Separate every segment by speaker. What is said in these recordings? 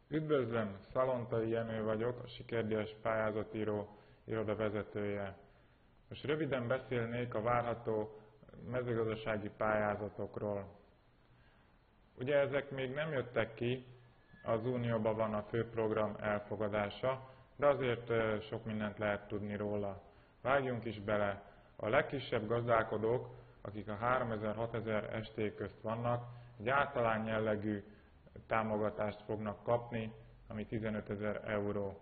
Speaker 1: Üdvözlöm, Szalontai Jenő vagyok, a Sikerdíjas pályázatíró iroda vezetője. Most röviden beszélnék a várható mezőgazdasági pályázatokról. Ugye ezek még nem jöttek ki, az Unióban van a főprogram elfogadása, de azért sok mindent lehet tudni róla. Vágjunk is bele. A legkisebb gazdálkodók, akik a 3000-6000 ST közt vannak, egy általány jellegű támogatást fognak kapni, ami 15 000 euró.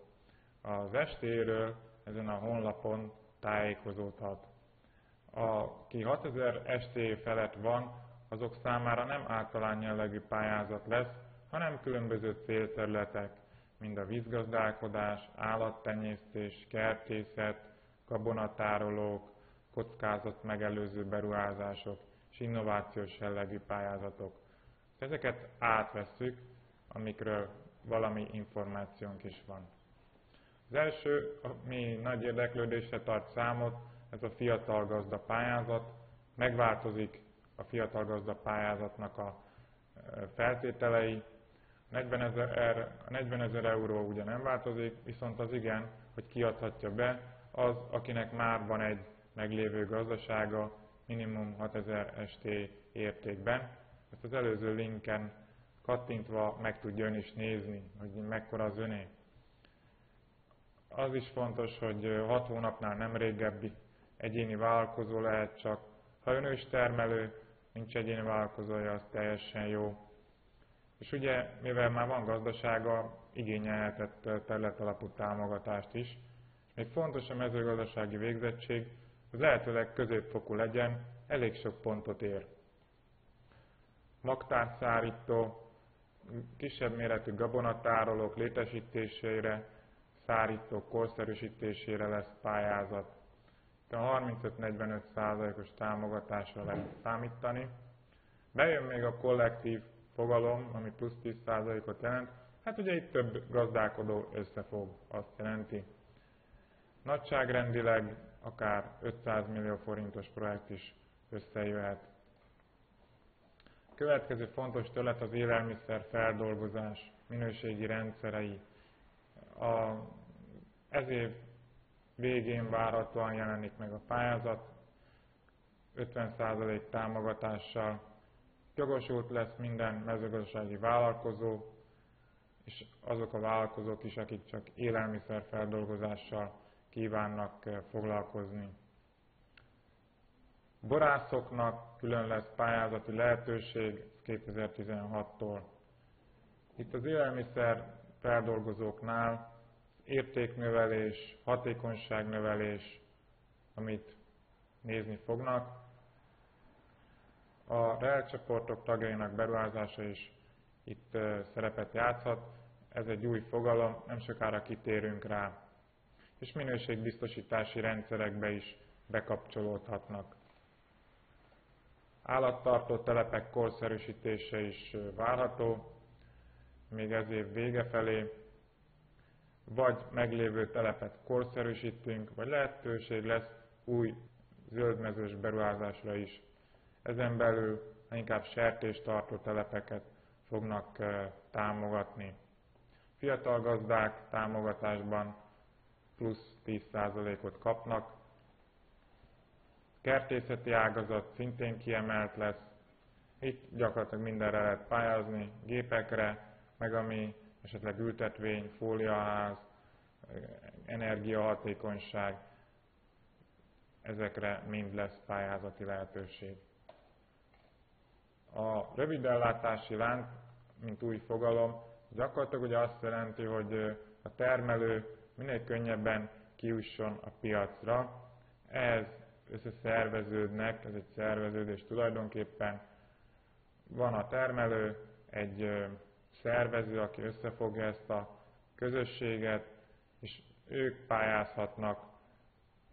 Speaker 1: Az ST-ről ezen a honlapon tájékozódhat. Aki 6000 ST felett van, azok számára nem általány jellegű pályázat lesz, hanem különböző célterületek, mind a vízgazdálkodás, állattenyésztés, kertészet, gabonatárolók, kockázat megelőző beruházások és innovációs jellegű pályázatok. Ezeket átvesszük, amikről valami információnk is van. Az első, ami nagy érdeklődésre tart számot, ez a fiatal gazda pályázat. Megváltozik a fiatal gazda pályázatnak a feltételei. A 40 000 euró ugye nem változik, viszont az igen, hogy kiadhatja be az, akinek már van egy meglévő gazdasága minimum 6000 ST értékben. Ezt az előző linken kattintva meg tudja ön is nézni, hogy mekkora az öné. Az is fontos, hogy 6 hónapnál nem régebbi egyéni vállalkozó lehet csak. Ha ön őstermelő, nincs egyéni vállalkozója, az teljesen jó. És ugye, mivel már van gazdasága, igényelhetett területalapú támogatást is. Még fontos a mezőgazdasági végzettség, hogy lehetőleg középfokú legyen, elég sok pontot ér. Magtárszárító, kisebb méretű gabonatárolók létesítésére, szárítók korszerűsítésére lesz pályázat. A 35-45%-os támogatásra lehet számítani. Bejön még a kollektív fogalom, ami plusz 10%-ot jelent. Hát ugye itt több gazdálkodó összefog, azt jelenti. Nagyságrendileg akár 500 millió forintos projekt is összejöhet. Következő fontos terület az élelmiszer feldolgozás minőségi rendszerei. Ez év végén várhatóan jelenik meg a pályázat, 50% támogatással. Jogosult lesz minden mezőgazdasági vállalkozó, és azok a vállalkozók is, akik csak élelmiszerfeldolgozással kívánnak foglalkozni. Borászoknak külön lesz pályázati lehetőség 2016-tól. Itt az élelmiszer feldolgozóknál értéknövelés, hatékonyságnövelés, amit nézni fognak. A relcsoportok tagjainak beruházása is itt szerepet játszhat. Ez egy új fogalom, nem sokára kitérünk rá. És minőségbiztosítási rendszerekbe is bekapcsolódhatnak. Állattartó telepek korszerűsítése is várható, még ez év vége felé. Vagy meglévő telepet korszerűsítünk, vagy lehetőség lesz új zöldmezős beruházásra is. Ezen belül inkább sertéstartó telepeket fognak támogatni. Fiatal gazdák támogatásban plusz 10%-ot kapnak. Kertészeti ágazat szintén kiemelt lesz. Itt gyakorlatilag mindenre lehet pályázni, gépekre, meg ami esetleg ültetvény, fóliaház, energiahatékonyság, ezekre mind lesz pályázati lehetőség. A rövidellátási lánc, mint új fogalom, gyakorlatilag ugye azt jelenti, hogy a termelő minél könnyebben kijusson a piacra. Ehhez összeszerveződnek, ez egy szerveződés tulajdonképpen. Van a termelő, egy szervező, aki összefogja ezt a közösséget, és ők pályázhatnak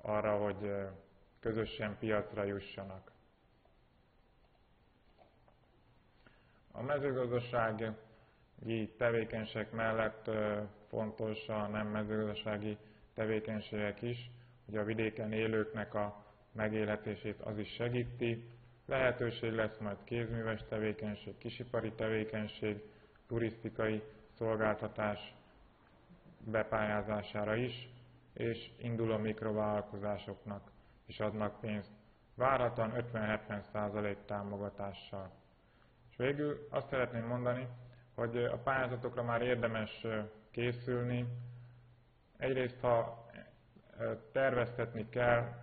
Speaker 1: arra, hogy közösen piacra jussanak. A mezőgazdasági tevékenységek mellett fontos a nem mezőgazdasági tevékenységek is, hogy a vidéken élőknek a megélhetését az is segíti. Lehetőség lesz majd kézműves tevékenység, kisipari tevékenység, turisztikai szolgáltatás bepályázására is, és induló mikrovállalkozásoknak is adnak pénzt, várhatóan 50-70% támogatással. És végül azt szeretném mondani, hogy a pályázatokra már érdemes készülni. Egyrészt, ha terveztetni kell,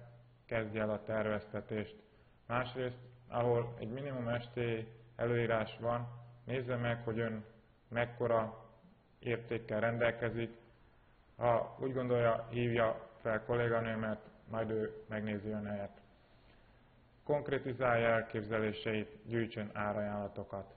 Speaker 1: kezdje el a terveztetést. Másrészt, ahol egy minimum ST előírás van, nézze meg, hogy ön mekkora értékkel rendelkezik. Ha úgy gondolja, hívja fel kolléganőmet, majd ő megnézi ön helyet. Konkrétizálja elképzeléseit, gyűjtsön árajánlatokat.